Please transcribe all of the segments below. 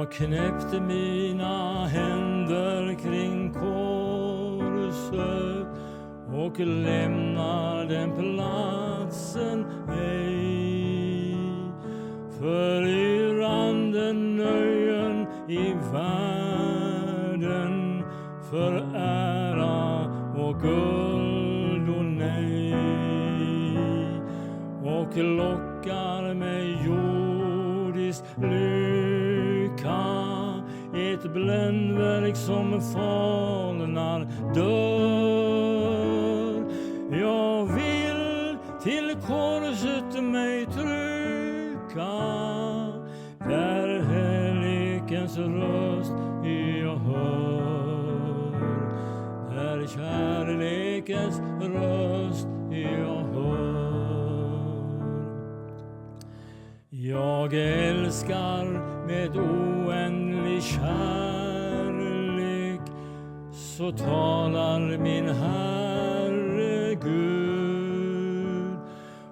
Jag knäppte mina händer kring korset och lämnar den platsen ej för yrande nöjen i världen, för ära och guld och nej, och lockar mig jordisk lycka, ett bländverk som falnar dör. Jag vill till korset mig trycka, där härlighetens röst jag hör, där kärlekens röst jag hör. Jag älskar med oändlig kärlek, så talar min Herre Gud.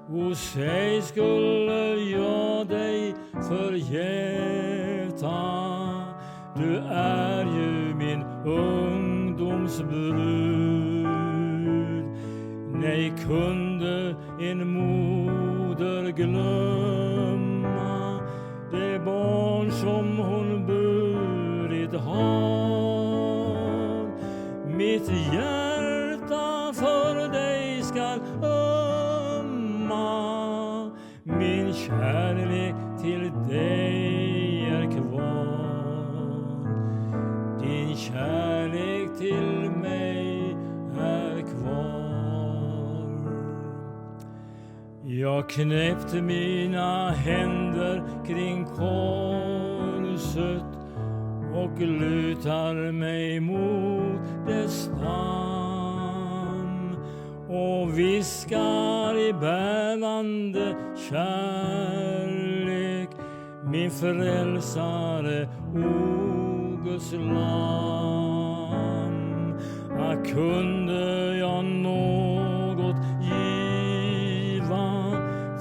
Och säg, skulle jag dig förgäta, du är ju min ungdomsbrud. Nej, kunde en moder glömma det barn som hon burit har? Mitt hjärta för dig skall ömma, min kärlek till dig är kvar, din kärlek till mig är kvar. Jag knäppte mina händer kring korset och lutar mig mot dess stam och viskar i bärande kärlek, min frälsare, o Guds lam. Kunde jag något giva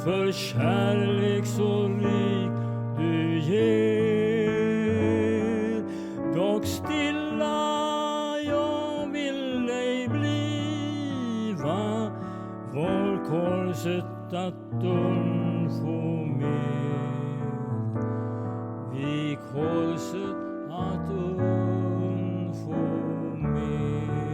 för kärlek så rik du ger, dock stilla jag vill ej bliva, var korset att undfå mer, vid korset att undfå mer.